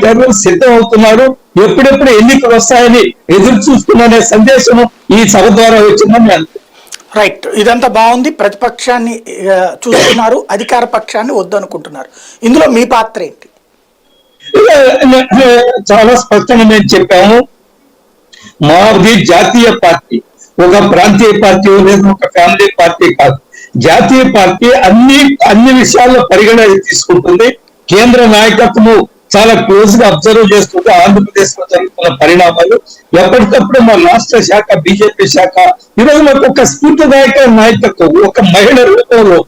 ప్రజలు సిద్ధం అవుతున్నారు, ఎప్పుడెప్పుడు ఎన్నికలు వస్తాయని ఎదురు చూస్తున్న సందేశం ఈ సభ ద్వారా వచ్చిందని అనుకుంటున్నాను. రైట్, ఇదంతా బాగుంది. ప్రతిపక్షాన్ని చూస్తున్నారు, అధికార పక్షాన్ని వద్దనుకుంటున్నారు. ఇందులో మీ పాత్ర ఏంటి? చాలా స్పష్టంగా మేము చెప్పాము, మాది జాతీయ పార్టీ, ఒక ప్రాంతీయ పార్టీ లేదు, ఒక ఫ్యామిలీ పార్టీ కాదు. జాతీయ పార్టీ అన్ని విషయాల్లో పరిగణన తీసుకుంటుంది. కేంద్ర నాయకత్వము చాలా క్లోజ్ గా అబ్జర్వ్ చేస్తుంది ఆంధ్రప్రదేశ్ లో జరుగుతున్న పరిణామాలు. ఎప్పటికప్పుడు మా రాష్ట్ర శాఖ, బీజేపీ శాఖ ఈరోజు మాకు ఒక స్ఫూర్తిదాయక నాయకత్వం, ఒక మహిళ రూపంలో,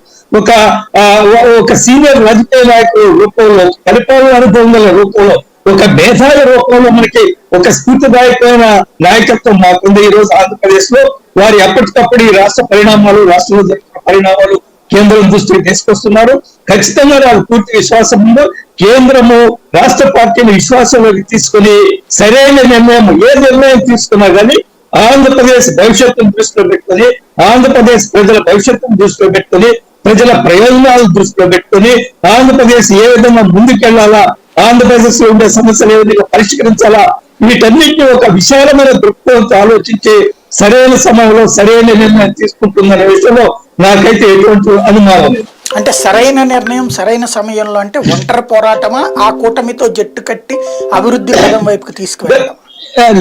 ఒక సీనియర్ రాజకీయ నాయకుల రూపంలో, పరిపాలన అనుభవం గల రూపంలో, ఒక మేధావి రూపంలో మనకి ఒక స్ఫూర్తిదాయకమైన నాయకత్వం మాకుంది ఈ రోజు ఆంధ్రప్రదేశ్ లో. వారు ఎప్పటికప్పుడు ఈ రాష్ట్ర పరిణామాలు, రాష్ట్రంలో జరుగుతున్న పరిణామాలు కేంద్రం దృష్టికి తీసుకొస్తున్నారు. ఖచ్చితంగా నాకు పూర్తి విశ్వాసం ఉందో కేంద్రము రాష్ట్ర పార్టీని విశ్వాసంలోకి తీసుకుని సరైన నిర్ణయం, ఏ నిర్ణయం తీసుకున్నా కానీ ఆంధ్రప్రదేశ్ భవిష్యత్తును దృష్టిలో పెట్టుకుని, ఆంధ్రప్రదేశ్ ప్రజల భవిష్యత్తును దృష్టిలో పెట్టుకుని, ప్రజల ప్రయోజనాలను దృష్టిలో పెట్టుకుని ఆంధ్రప్రదేశ్ ఏ విధంగా ముందుకెళ్లాలా, ఆంధ్రప్రదేశ్ లో ఉండే సమస్యలు ఏ విధంగా పరిష్కరించాలా, వీటన్నిటిని ఒక విశాలమైన దృక్పథంతో ఆలోచించి సరైన సమయంలో సరైన నిర్ణయం తీసుకుంటుందనే విషయంలో నాకైతే ఎటువంటి అనుమానం లేదు. అంటే సరైన నిర్ణయం సరైన సమయంలో అంటే ఒంటరి పోరాటమా, ఆ కూటమితో జట్టు కట్టి అభివృద్ధి పదం వైపుకి తీసుకువెళ్ళడం?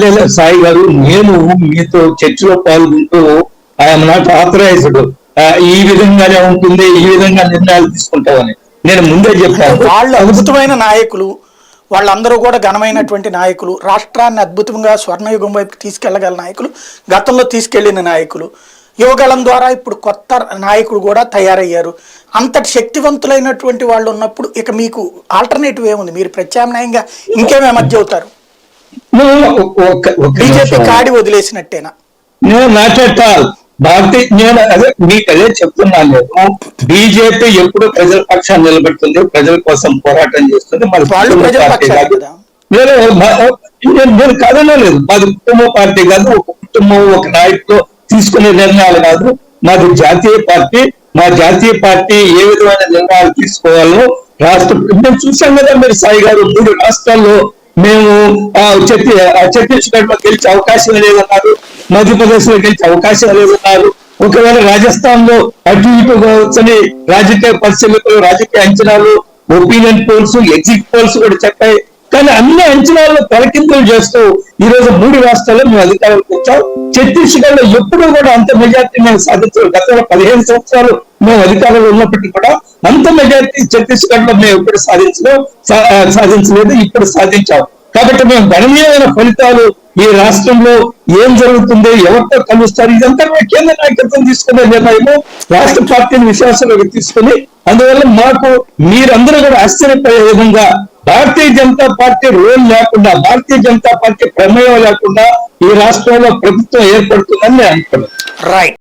లేదు సాయి గారు, నేను మీతో చర్చలో పాల్గొంటూ ఐఎమ్ నాట్ ఆథరైజ్డ్ ఈ విధంగానే ఉంటుంది, ఈ విధంగా నిర్ణయాలు తీసుకుంటామని నేను ముందే చెప్పాను. వాళ్ళు అద్భుతమైన నాయకులు, వాళ్ళందరూ కూడా ఘనమైనటువంటి నాయకులు, రాష్ట్రాన్ని అద్భుతంగా స్వర్ణయుగం వైపు తీసుకెళ్లగల నాయకులు, గతంలో తీసుకెళ్లిన నాయకులు, యువగళం ద్వారా ఇప్పుడు కొత్త నాయకులు కూడా తయారయ్యారు. అంతటి శక్తివంతులైనటువంటి వాళ్ళు ఉన్నప్పుడు ఇక మీకు ఆల్టర్నేటివ్ ఏముంది? మీరు ప్రత్యామ్నాయంగా ఇంకేమే మధ్య అవుతారు? బీజేపీ కాడి వదిలేసినట్టేనా? నేను మీకు అదే చెప్తున్నాను. బీజేపీ ఎప్పుడు ప్రజల పక్షాన్ని నిలబెడుతుంది, ప్రజల కోసం పోరాటం చేస్తుంది. నేను కాదనే లేదు, మాది కుటుంబ పార్టీ కాదు, ఒక కుటుంబం ఒక నాయకుడు తీసుకునే నిర్ణయాలు కాదు. మాది జాతీయ పార్టీ. మా జాతీయ పార్టీ ఏ విధమైన నిర్ణయాలు తీసుకోవాలో రాష్ట్ర మేము చూసాం కదా. మీరు సాయి గారు 3 రాష్ట్రాల్లో మేము ఛత్తీస్గఢ్ లో గెలిచే అవకాశం లేదన్నారు, మధ్యప్రదేశ్ లో గెలిచే అవకాశం లేదన్నారు. ఒకవేళ రాజస్థాన్ లో అటు ఇటుగా వచ్చని రాజకీయ పరిశీలకులు, రాజకీయ అంచనాలు, ఒపీనియన్ పోల్స్, ఎగ్జిట్ పోల్స్ కూడా చెప్పాయి. కానీ అన్ని అంచనాలను తలకిందులు చేస్తూ ఈ రోజు 3 రాష్ట్రాల్లో మేము అధికారంలోకి వచ్చాం. ఛత్తీస్గఢ్ లో ఎప్పుడూ కూడా అంత మెజార్టీ మేము సాధించాం. గతంలో 15 సంవత్సరాలు మేము అధికారంలో ఉన్నప్పటికీ కూడా అంత మెజార్టీ ఛత్తీస్గఢ్ లో మేము ఎప్పుడు సాధించలేదు, ఇప్పుడు సాధించాం. కాబట్టి మేము గణనీయమైన ఫలితాలు ఈ రాష్ట్రంలో ఏం జరుగుతుంది, ఎవరితో కలుస్తారు, ఇదంతా కేంద్ర నాయకత్వం తీసుకునే నిర్ణయము, రాష్ట్ర పార్టీని విశ్వాసంలోకి తీసుకుని, అందువల్ల మాకు మీరందరూ కూడా ఆశ్చర్యపోయే విధంగా భారతీయ జనతా పార్టీ రోల్ లేకుండా, భారతీయ జనతా పార్టీ ప్రమేయం లేకుండా ఈ రాష్ట్రంలో ప్రభుత్వం ఏర్పడుతుందని నేను అనుకున్నాను. రైట్.